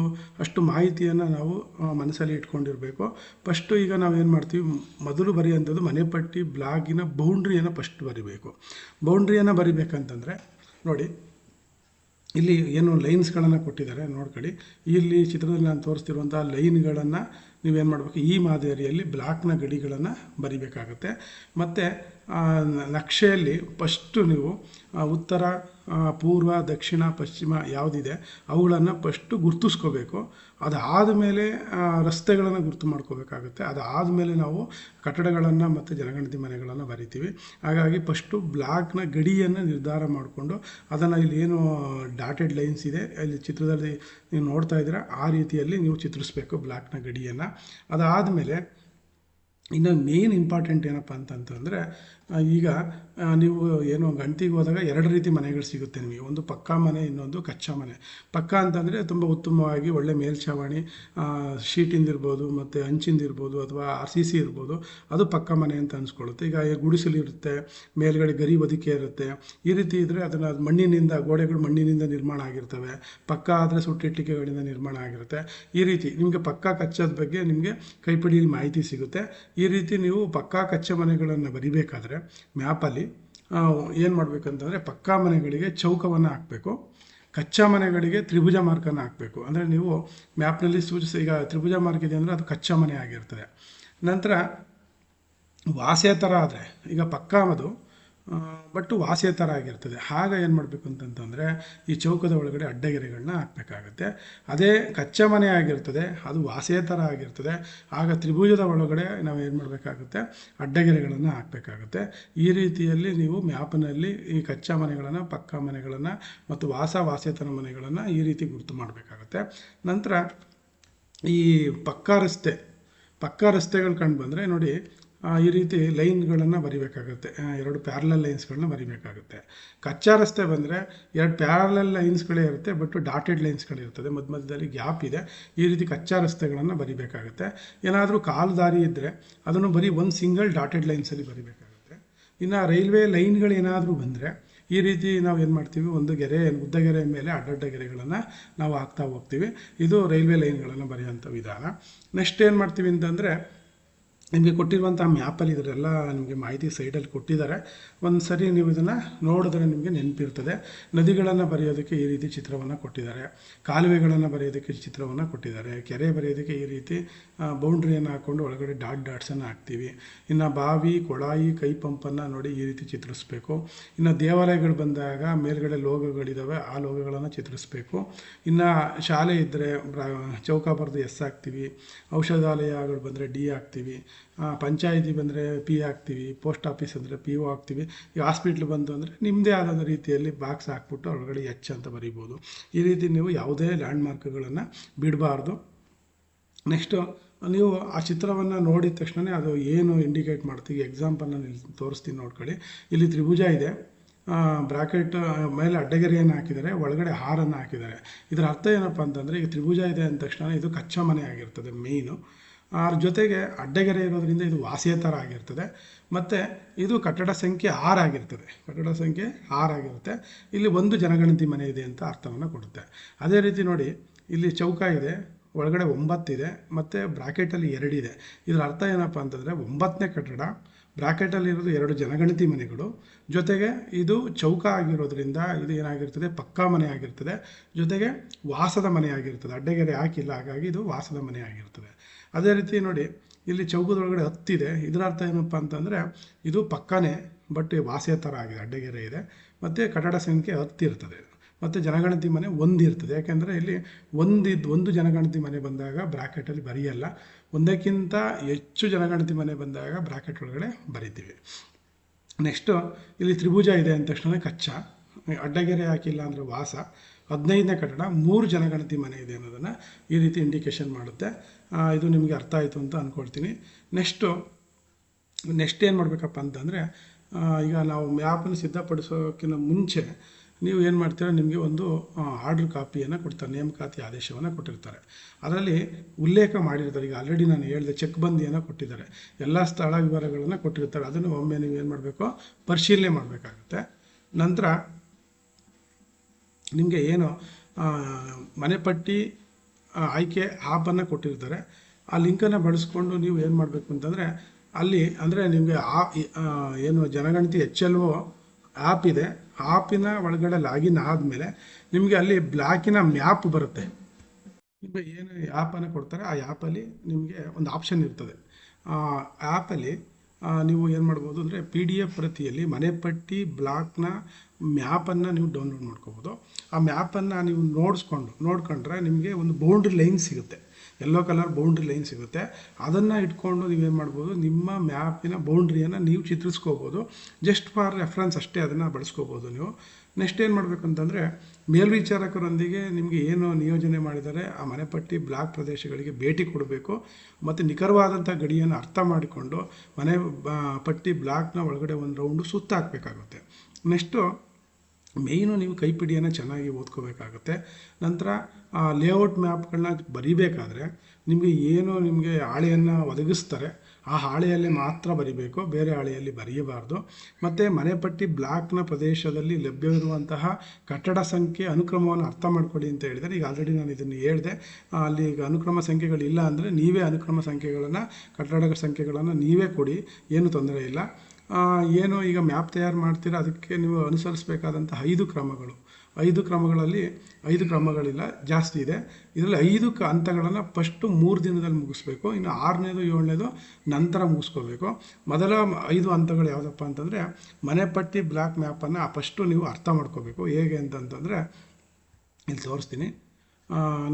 ಅಷ್ಟು ಮಾಹಿತಿಯನ್ನು ನಾವು ಮನಸ್ಸಲ್ಲಿ ಇಟ್ಕೊಂಡಿರಬೇಕು. ಫಸ್ಟು ಈಗ ನಾವು ಏನು ಮಾಡ್ತೀವಿ, ಮೊದಲು ಬರೆಯುವಂಥದ್ದು ಮನೆಪಟ್ಟಿ ಬ್ಲಾಕಿನ ಬೌಂಡ್ರಿಯನ್ನು ಫಸ್ಟ್ ಬರಿಬೇಕು. ಬೌಂಡ್ರಿಯನ್ನು ಬರಿಬೇಕಂತಂದರೆ ನೋಡಿ, ಇಲ್ಲಿ ಏನು ಲೈನ್ಸ್ಗಳನ್ನು ಕೊಟ್ಟಿದ್ದಾರೆ ನೋಡ್ಕೊಳ್ಳಿ. ಇಲ್ಲಿ ಚಿತ್ರದಲ್ಲಿ ನಾನು ತೋರಿಸ್ತಿರುವಂಥ ಲೈನ್ಗಳನ್ನು ನೀವೇನು ಮಾಡಬೇಕು, ಈ ಮಾದರಿಯಲ್ಲಿ ಬ್ಲಾಕ್ನ ಗಡಿಗಳನ್ನು ಬರಿಬೇಕಾಗುತ್ತೆ. ಮತ್ತು ನಕ್ಷೆಯಲ್ಲಿ ಫಸ್ಟು ನೀವು ಉತ್ತರ, ಪೂರ್ವ, ದಕ್ಷಿಣ, ಪಶ್ಚಿಮ ಯಾವುದಿದೆ ಅವುಗಳನ್ನು ಫಸ್ಟು ಗುರುತಿಸ್ಕೋಬೇಕು. ಅದಾದಮೇಲೆ ರಸ್ತೆಗಳನ್ನು ಗುರುತು ಮಾಡ್ಕೋಬೇಕಾಗುತ್ತೆ. ಅದಾದಮೇಲೆ ನಾವು ಕಟ್ಟಡಗಳನ್ನು ಮತ್ತು ಜನಗಣತಿ ಮನೆಗಳನ್ನು ಬರಿತೀವಿ. ಹಾಗಾಗಿ ಫಸ್ಟು ಬ್ಲಾಕ್ನ ಗಡಿಯನ್ನು ನಿರ್ಧಾರ ಮಾಡಿಕೊಂಡು ಅದನ್ನು ಇಲ್ಲಿ ಏನು ಡಾಟೆಡ್ ಲೈನ್ಸ್ ಇದೆ ಇಲ್ಲಿ ಚಿತ್ರದಲ್ಲಿ ನೀವು ನೋಡ್ತಾ ಇದ್ದೀರಾ, ಆ ರೀತಿಯಲ್ಲಿ ನೀವು ಚಿತ್ರಿಸಬೇಕು ಬ್ಲಾಕ್ನ ಗಡಿಯನ್ನು. ಅದಾದಮೇಲೆ ಇನ್ನು ಮೇನ್ ಇಂಪಾರ್ಟೆಂಟ್ ಏನಪ್ಪ ಅಂತಂತಂದರೆ, ಈಗ ನೀವು ಏನು ಗಣತಿಗೆ ಹೋದಾಗ 2 ರೀತಿ ಮನೆಗಳು ಸಿಗುತ್ತೆ ನಿಮಗೆ. ಒಂದು ಪಕ್ಕಾ ಮನೆ, ಇನ್ನೊಂದು ಕಚ್ಚಾ ಮನೆ. ಪಕ್ಕಾ ಅಂತಂದರೆ ತುಂಬ ಉತ್ತಮವಾಗಿ ಒಳ್ಳೆ ಮೇಲ್ಛಾವಣಿ, ಶೀಟಿಂದಿರ್ಬೋದು ಮತ್ತು ಹಂಚಿಂದಿರ್ಬೋದು ಅಥವಾ RCC ಇರ್ಬೋದು, ಅದು ಪಕ್ಕಾ ಮನೆ ಅಂತ ಅನಿಸ್ಕೊಳ್ಳುತ್ತೆ. ಈಗ ಗುಡಿಸಲು ಇರುತ್ತೆ, ಮೇಲ್ಗಡೆ ಗರಿ ಹೊದಿಕೆ ಇರುತ್ತೆ, ಈ ರೀತಿ ಇದ್ದರೆ ಅದನ್ನು ಮಣ್ಣಿನಿಂದ, ಗೋಡೆಗಳು ಮಣ್ಣಿನಿಂದ ನಿರ್ಮಾಣ ಆಗಿರ್ತವೆ. ಪಕ್ಕಾ ಆದರೆ ಸುಟ್ಟಿಟ್ಟಿಗೆಗಳಿಂದ ನಿರ್ಮಾಣ ಆಗಿರುತ್ತೆ. ಈ ರೀತಿ ನಿಮಗೆ ಪಕ್ಕಾ ಕಚ್ಚಾದ ಬಗ್ಗೆ ನಿಮಗೆ ಕೈಪಿಡಿಯಲ್ಲಿ ಮಾಹಿತಿ ಸಿಗುತ್ತೆ. ಈ ರೀತಿ ನೀವು ಪಕ್ಕಾ ಕಚ್ಚಾ ಮನೆಗಳನ್ನು ಬರಿಬೇಕಾದ್ರೆ ಮ್ಯಾಪಲ್ಲಿ ಏನು ಮಾಡಬೇಕಂತಂದರೆ, ಪಕ್ಕಾ ಮನೆಗಳಿಗೆ ಚೌಕವನ್ನು ಹಾಕಬೇಕು, ಕಚ್ಚಾ ಮನೆಗಳಿಗೆ ತ್ರಿಭುಜ ಮಾರ್ಕನ್ನು ಹಾಕಬೇಕು. ಅಂದರೆ ನೀವು ಮ್ಯಾಪ್ನಲ್ಲಿ ಈಗ ತ್ರಿಭುಜ ಮಾರ್ಕ್ ಇದೆ ಅಂದರೆ ಅದು ಕಚ್ಚಾ ಮನೆ ಆಗಿರ್ತದೆ. ನಂತರ ವಾಸೇತರ ಆದರೆ, ಈಗ ಪಕ್ಕಾ ಅದು ಬಟ್ ವಾಸೇತರ ಆಗಿರ್ತದೆ, ಆಗ ಏನು ಮಾಡಬೇಕು ಅಂತಂತಂದರೆ ಈ ಚೌಕದ ಒಳಗಡೆ ಅಡ್ಡಗೆರೆಗಳನ್ನ ಹಾಕಬೇಕಾಗತ್ತೆ. ಅದೇ ಕಚ್ಚಾ ಮನೆ ಆಗಿರ್ತದೆ, ಅದು ವಾಸೇತರ ಆಗಿರ್ತದೆ, ಆಗ ತ್ರಿಭುಜದ ಒಳಗಡೆ ನಾವು ಏನು ಮಾಡಬೇಕಾಗುತ್ತೆ, ಅಡ್ಡಗೆರೆಗಳನ್ನು ಹಾಕಬೇಕಾಗುತ್ತೆ. ಈ ರೀತಿಯಲ್ಲಿ ನೀವು ಮ್ಯಾಪ್ನಲ್ಲಿ ಈ ಕಚ್ಚಾ ಮನೆಗಳನ್ನು, ಪಕ್ಕಾ ಮನೆಗಳನ್ನು ಮತ್ತು ವಾಸೇತರ ಮನೆಗಳನ್ನು ಈ ರೀತಿ ಗುರುತು ಮಾಡಬೇಕಾಗುತ್ತೆ. ನಂತರ ಈ ಪಕ್ಕಾ ರಸ್ತೆಗಳು ಕಂಡು ಬಂದರೆ ನೋಡಿ, ಈ ರೀತಿ ಲೈನ್ಗಳನ್ನು ಬರಿಬೇಕಾಗುತ್ತೆ, 2 ಪ್ಯಾರಲಲ್ ಲೈನ್ಸ್ಗಳನ್ನ ಬರಿಬೇಕಾಗುತ್ತೆ. ಕಚ್ಚಾ ರಸ್ತೆ ಬಂದರೆ 2 ಪ್ಯಾರಲಲ್ ಲೈನ್ಸ್ಗಳೇ ಇರುತ್ತೆ, ಬಟ್ ಡಾಟೆಡ್ ಲೈನ್ಸ್ಗಳಿರ್ತದೆ, ಮಧ್ಯದಲ್ಲಿ ಗ್ಯಾಪ್ ಇದೆ. ಈ ರೀತಿ ಕಚ್ಚಾ ರಸ್ತೆಗಳನ್ನು ಬರಿಬೇಕಾಗುತ್ತೆ. ಏನಾದರೂ ಕಾಲು ದಾರಿ ಇದ್ದರೆ ಅದನ್ನು ಬರೀ ಒಂದು ಸಿಂಗಲ್ ಡಾಟೆಡ್ ಲೈನ್ಸಲ್ಲಿ ಬರಿಬೇಕಾಗುತ್ತೆ. ಇನ್ನು ರೈಲ್ವೆ ಲೈನ್ಗಳೇನಾದರೂ ಬಂದರೆ ಈ ರೀತಿ ನಾವು ಏನು ಮಾಡ್ತೀವಿ, ಒಂದು ಉದ್ದಗೆರೆ ಮೇಲೆ ಅಡ್ಡಡ್ಡ ಗೆರೆಗಳನ್ನು ನಾವು ಹಾಕ್ತಾ ಹೋಗ್ತೀವಿ. ಇದು ರೈಲ್ವೆ ಲೈನ್ಗಳನ್ನು ಬರೆಯುವಂಥ ವಿಧಾನ. ನೆಕ್ಸ್ಟ್ ಏನು ಮಾಡ್ತೀವಿ ಅಂತಂದರೆ, ನಿಮಗೆ ಕೊಟ್ಟಿರುವಂಥ ಮ್ಯಾಪಲ್ಲಿ ಇದರೆಲ್ಲ ನಿಮಗೆ ಮಾಹಿತಿ ಸೈಡಲ್ಲಿ ಕೊಟ್ಟಿದ್ದಾರೆ. ಒಂದು ಸರಿ ನೀವು ಇದನ್ನು ನೋಡಿದ್ರೆ ನಿಮಗೆ ನೆನಪಿರ್ತದೆ. ನದಿಗಳನ್ನು ಬರೆಯೋದಕ್ಕೆ ಈ ರೀತಿ ಚಿತ್ರವನ್ನು ಕೊಟ್ಟಿದ್ದಾರೆ, ಕಾಲುವೆಗಳನ್ನು ಬರೆಯೋದಕ್ಕೆ ಚಿತ್ರವನ್ನು ಕೊಟ್ಟಿದ್ದಾರೆ, ಕೆರೆ ಬರೆಯೋದಕ್ಕೆ ಈ ರೀತಿ ಬೌಂಡ್ರಿಯನ್ನು ಹಾಕ್ಕೊಂಡು ಒಳಗಡೆ ಡಾಟ್ಸನ್ನು ಹಾಕ್ತೀವಿ. ಇನ್ನು ಬಾವಿ, ಕೊಳಾಯಿ, ಕೈ ಪಂಪನ್ನು ನೋಡಿ ಈ ರೀತಿ ಚಿತ್ರಿಸ್ಬೇಕು. ಇನ್ನು ದೇವಾಲಯಗಳು ಬಂದಾಗ ಮೇಲ್ಗಡೆ ಲೋಗೋಗಳಿದ್ದಾವೆ, ಆ ಲೋಗೋಗಳನ್ನು ಚಿತ್ರಿಸ್ಬೇಕು. ಇನ್ನು ಶಾಲೆ ಇದ್ದರೆ ಚೌಕ ಬರೆದು S ಹಾಕ್ತೀವಿ, ಔಷಧಾಲಯಗಳು ಬಂದರೆ D ಹಾಕ್ತೀವಿ. ಪಂಚಾಯಿತಿ ಬಂದರೆ ಪಿ ಹಾಕ್ತೀವಿ, ಪೋಸ್ಟ್ ಆಫೀಸ್ ಅಂದರೆ ಪಿ ಒ ಹಾಕ್ತೀವಿ. ಈಗ ಹಾಸ್ಪಿಟ್ಲ್ ಬಂತು ಅಂದರೆ ನಿಮ್ಮದೇ ಆದ ರೀತಿಯಲ್ಲಿ ಬಾಕ್ಸ್ ಹಾಕ್ಬಿಟ್ಟು ಒಳಗಡೆ ಎಚ್ ಅಂತ ಬರೀಬೋದು. ಈ ರೀತಿ ನೀವು ಯಾವುದೇ ಲ್ಯಾಂಡ್ ಮಾರ್ಕ್ಗಳನ್ನು ಬಿಡಬಾರ್ದು. ನೆಕ್ಸ್ಟು ನೀವು ಆ ಚಿತ್ರವನ್ನು ನೋಡಿದ ತಕ್ಷಣ ಅದು ಏನು ಇಂಡಿಕೇಟ್ ಮಾಡ್ತೀವಿ, ಎಕ್ಸಾಂಪಲ್ನ ತೋರಿಸ್ತೀನಿ ನೋಡ್ಕೊಳ್ಳಿ. ಇಲ್ಲಿ ತ್ರಿಭುಜ ಇದೆ, ಬ್ರಾಕೆಟ್ ಮೇಲೆ ಅಡ್ಡಗೆರೆಯನ್ನು ಹಾಕಿದ್ದಾರೆ, ಒಳಗಡೆ ಹಾರನ್ನು ಹಾಕಿದ್ದಾರೆ. ಇದರ ಅರ್ಥ ಏನಪ್ಪ ಅಂತಂದರೆ, ಈಗ ತ್ರಿಭುಜ ಇದೆ ಅಂದ ತಕ್ಷಣ ಇದು ಕಚ್ಚಾ ಮನೆ ಆಗಿರ್ತದೆ ಮೇಯ್ನು. ಅದ್ರ ಜೊತೆಗೆ ಅಡ್ಡಗೆರೆ ಇರೋದ್ರಿಂದ ಇದು ವಾಸಿಯೇತರ ಆಗಿರ್ತದೆ. ಮತ್ತು ಇದು ಕಟ್ಟಡ ಸಂಖ್ಯೆ 6 ಆಗಿರ್ತದೆ. ಕಟ್ಟಡ ಸಂಖ್ಯೆ 6 ಆಗಿರುತ್ತೆ. ಇಲ್ಲಿ ಒಂದು ಜನಗಣತಿ ಮನೆ ಇದೆ ಅಂತ ಅರ್ಥವನ್ನು ಕೊಡುತ್ತೆ. ಅದೇ ರೀತಿ ನೋಡಿ, ಇಲ್ಲಿ ಚೌಕ ಇದೆ, ಒಳಗಡೆ 9 ಇದೆ, ಮತ್ತು ಬ್ರಾಕೆಟಲ್ಲಿ 2 ಇದೆ. ಇದರ ಅರ್ಥ ಏನಪ್ಪ ಅಂತಂದರೆ 9ನೇ ಕಟ್ಟಡ, ಬ್ರಾಕೆಟಲ್ಲಿರೋದು 2 ಜನಗಣತಿ ಮನೆಗಳು, ಜೊತೆಗೆ ಇದು ಚೌಕ ಆಗಿರೋದ್ರಿಂದ ಇದು ಏನಾಗಿರ್ತದೆ, ಪಕ್ಕಾ ಮನೆ ಆಗಿರ್ತದೆ, ಜೊತೆಗೆ ವಾಸದ ಮನೆ ಆಗಿರ್ತದೆ. ಅಡ್ಡಗೆರೆ ಹಾಕಿಲ್ಲ, ಹಾಗಾಗಿ ಇದು ವಾಸದ ಮನೆ ಆಗಿರ್ತದೆ. ಅದೇ ರೀತಿ ನೋಡಿ, ಇಲ್ಲಿ ಚೌಕದೊಳಗಡೆ 10 ಇದೆ. ಇದರ ಅರ್ಥ ಏನಪ್ಪ ಅಂತಂದರೆ ಇದು ಪಕ್ಕನೇ, ಬಟ್ ವಾಸೇತರ ಆಗಿದೆ, ಅಡ್ಡಗೆರೆ ಇದೆ, ಮತ್ತು ಕಟ್ಟಡ ಸಂಖ್ಯೆ 10 ಇರ್ತದೆ, ಮತ್ತು ಜನಗಣತಿ ಮನೆ 1 ಇರ್ತದೆ. ಯಾಕೆಂದರೆ ಇಲ್ಲಿ ಒಂದು ಜನಗಣತಿ ಮನೆ ಬಂದಾಗ ಬ್ರಾಕೆಟಲ್ಲಿ ಬರೆಯಲ್ಲ, ಒಂದಕ್ಕಿಂತ ಹೆಚ್ಚು ಜನಗಣತಿ ಮನೆ ಬಂದಾಗ ಬ್ರಾಕೆಟ್ ಒಳಗಡೆ ಬರಿತೀವಿ. ನೆಕ್ಸ್ಟು ಇಲ್ಲಿ ತ್ರಿಭುಜ ಇದೆ ಅಂದ ತಕ್ಷಣ ಕಚ್ಚಾ, ಅಡ್ಡಗೆರೆ ಹಾಕಿಲ್ಲ ಅಂದರೆ ವಾಸ, 15ನೇ ಕಟ್ಟಡ 3 ಜನಗಣತಿ ಮನೆ ಇದೆ ಅನ್ನೋದನ್ನು ಈ ರೀತಿ ಇಂಡಿಕೇಶನ್ ಮಾಡುತ್ತೆ. ಇದು ನಿಮಗೆ ಅರ್ಥ ಆಯಿತು ಅಂತ ಅಂದ್ಕೊಳ್ತೀನಿ. ನೆಕ್ಸ್ಟ್ ಏನು ಮಾಡಬೇಕಪ್ಪ ಅಂತಂದರೆ, ಈಗ ನಾವು ಮ್ಯಾಪನ್ನು ಸಿದ್ಧಪಡಿಸೋಕ್ಕಿಂತ ಮುಂಚೆ ನೀವು ಏನು ಮಾಡ್ತೀರ, ನಿಮಗೆ ಒಂದು ಆರ್ಡ್ರ್ ಕಾಪಿಯನ್ನು ಕೊಡ್ತಾರೆ, ನೇಮಕಾತಿ ಆದೇಶವನ್ನು ಕೊಟ್ಟಿರ್ತಾರೆ. ಅದರಲ್ಲಿ ಉಲ್ಲೇಖ ಮಾಡಿರ್ತಾರೆ. ಈಗ ಆಲ್ರೆಡಿ ನಾನು ಹೇಳಿದೆ, ಚೆಕ್ ಬಂದಿಯನ್ನು ಕೊಟ್ಟಿದ್ದಾರೆ, ಎಲ್ಲ ಸ್ಥಳ ವಿವರಗಳನ್ನು ಕೊಟ್ಟಿರ್ತಾರೆ. ಅದನ್ನು ಒಮ್ಮೆ ನೀವು ಏನು ಮಾಡಬೇಕು, ಪರಿಶೀಲನೆ ಮಾಡಬೇಕಾಗುತ್ತೆ. ನಂತರ ನಿಮಗೆ ಏನು ಮನೆಪಟ್ಟಿ ಆಯ್ಕೆ ಆ್ಯಪನ್ನು ಕೊಟ್ಟಿರ್ತಾರೆ, ಆ ಲಿಂಕನ್ನು ಬಳಸ್ಕೊಂಡು ನೀವು ಏನು ಮಾಡಬೇಕು ಅಂತಂದರೆ, ಅಲ್ಲಿ ಅಂದರೆ ನಿಮಗೆ ಏನು ಜನಗಣತಿ HLO ಆ್ಯಪ್ ಇದೆ, ಆ್ಯಪಿನ ಒಳಗಡೆ ಲಾಗಿನ್ ಆದಮೇಲೆ ನಿಮಗೆ ಅಲ್ಲಿ ಬ್ಲಾಕಿನ ಮ್ಯಾಪ್ ಬರುತ್ತೆ. ನಿಮಗೆ ಏನು ಆ್ಯಪನ್ನು ಕೊಡ್ತಾರೆ, ಆ ಆ್ಯಪಲ್ಲಿ ನಿಮಗೆ ಒಂದು ಆಪ್ಷನ್ ಇರ್ತದೆ. ಆ ಆ್ಯಪಲ್ಲಿ ನೀವು ಏನು ಮಾಡ್ಬೋದು ಅಂದರೆ, PDF ಪ್ರತಿಯಲ್ಲಿ ಮನೆಪಟ್ಟಿ ಬ್ಲಾಕ್ನ ಮ್ಯಾಪನ್ನು ನೀವು ಡೌನ್ಲೋಡ್ ಮಾಡ್ಕೋಬೋದು. ಆ ಮ್ಯಾಪನ್ನು ನೀವು ನೋಡ್ಕೊಂಡ್ರೆ ನಿಮಗೆ ಒಂದು ಬೌಂಡ್ರಿ ಲೈನ್ ಸಿಗುತ್ತೆ, ಯೆಲ್ಲೋ ಕಲರ್ ಬೌಂಡ್ರಿ ಲೈನ್ ಸಿಗುತ್ತೆ. ಅದನ್ನು ಇಟ್ಕೊಂಡು ನೀವೇನು ಮಾಡ್ಬೋದು, ನಿಮ್ಮ ಮ್ಯಾಪಿನ ಬೌಂಡ್ರಿಯನ್ನು ನೀವು ಚಿತ್ರಿಸ್ಕೋಬೋದು. ಜಸ್ಟ್ ಫಾರ್ ರೆಫರೆನ್ಸ್ ಅಷ್ಟೇ ಅದನ್ನು ಬಳಸ್ಕೋಬೋದು ನೀವು. ನೆಕ್ಸ್ಟ್ ಏನು ಮಾಡಬೇಕು ಅಂತಂದರೆ, ಮೇಲ್ವಿಚಾರಕರೊಂದಿಗೆ ನಿಮಗೆ ಏನು ನಿಯೋಜನೆ ಮಾಡಿದ್ದಾರೆ ಆ ಮನೆಪಟ್ಟಿ ಬ್ಲಾಕ್ ಪ್ರದೇಶಗಳಿಗೆ ಭೇಟಿ ಕೊಡಬೇಕು, ಮತ್ತು ನಿಖರವಾದಂಥ ಗಡಿಯನ್ನು ಅರ್ಥ ಮಾಡಿಕೊಂಡು ಮನೆ ಪಟ್ಟಿ ಬ್ಲಾಕ್ನ ಒಳಗಡೆ ಒಂದು ರೌಂಡು ಸುತ್ತ ಹಾಕಬೇಕಾಗುತ್ತೆ. ನೆಕ್ಸ್ಟು ಮೇಯ್ನು ನೀವು ಕೈಪಿಡಿಯನ್ನು ಚೆನ್ನಾಗಿ ಓದ್ಕೋಬೇಕಾಗುತ್ತೆ. ನಂತರ ಲೇಔಟ್ ಮ್ಯಾಪ್ಗಳನ್ನ ಬರಿಬೇಕಾದ್ರೆ ನಿಮಗೆ ಹಾಳೆಯನ್ನು ಒದಗಿಸ್ತಾರೆ, ಆ ಹಾಳೆಯಲ್ಲಿ ಮಾತ್ರ ಬರಿಬೇಕು, ಬೇರೆ ಹಾಳೆಯಲ್ಲಿ ಬರೆಯಬಾರ್ದು. ಮತ್ತು ಮನೆಪಟ್ಟಿ ಬ್ಲಾಕ್ನ ಪ್ರದೇಶದಲ್ಲಿ ಲಭ್ಯವಿರುವಂತಹ ಕಟ್ಟಡ ಸಂಖ್ಯೆ ಅನುಕ್ರಮವನ್ನು ಅರ್ಥ ಮಾಡ್ಕೊಳ್ಳಿ ಅಂತ ಹೇಳಿದರೆ, ಈಗ ಆಲ್ರೆಡಿ ನಾನು ಇದನ್ನು ಹೇಳಿದೆ. ಅಲ್ಲಿ ಈಗ ಅನುಕ್ರಮ ಸಂಖ್ಯೆಗಳಿಲ್ಲ ಅಂದರೆ ನೀವೇ ಅನುಕ್ರಮ ಸಂಖ್ಯೆಗಳನ್ನು, ಕಟ್ಟಡ ಸಂಖ್ಯೆಗಳನ್ನು ನೀವೇ ಕೊಡಿ, ಏನು ತೊಂದರೆ ಇಲ್ಲ. ಏನು ಈಗ ಮ್ಯಾಪ್ ತಯಾರು ಮಾಡ್ತೀರಾ, ಅದಕ್ಕೆ ನೀವು ಅನುಸರಿಸಬೇಕಾದಂಥ 5 ಕ್ರಮಗಳು, 5 ಕ್ರಮಗಳಲ್ಲಿ 5 ಕ್ರಮಗಳಿಲ್ಲ, ಜಾಸ್ತಿ ಇದೆ. ಇದರಲ್ಲಿ 5 ಹಂತಗಳನ್ನು ಫಸ್ಟು 3 ದಿನದಲ್ಲಿ ಮುಗಿಸ್ಬೇಕು, ಇನ್ನು 6ನೇದು 7ನೇದು ನಂತರ ಮುಗಿಸ್ಕೋಬೇಕು. ಮೊದಲ 5 ಹಂತಗಳು ಯಾವುದಪ್ಪ ಅಂತಂದರೆ, ಮನೆಪಟ್ಟಿ ಬ್ಲಾಕ್ ಮ್ಯಾಪನ್ನು ಫಸ್ಟು ನೀವು ಅರ್ಥ ಮಾಡ್ಕೋಬೇಕು. ಹೇಗೆ ಅಂತಂತಂದರೆ ಇಲ್ಲಿ ತೋರಿಸ್ತೀನಿ.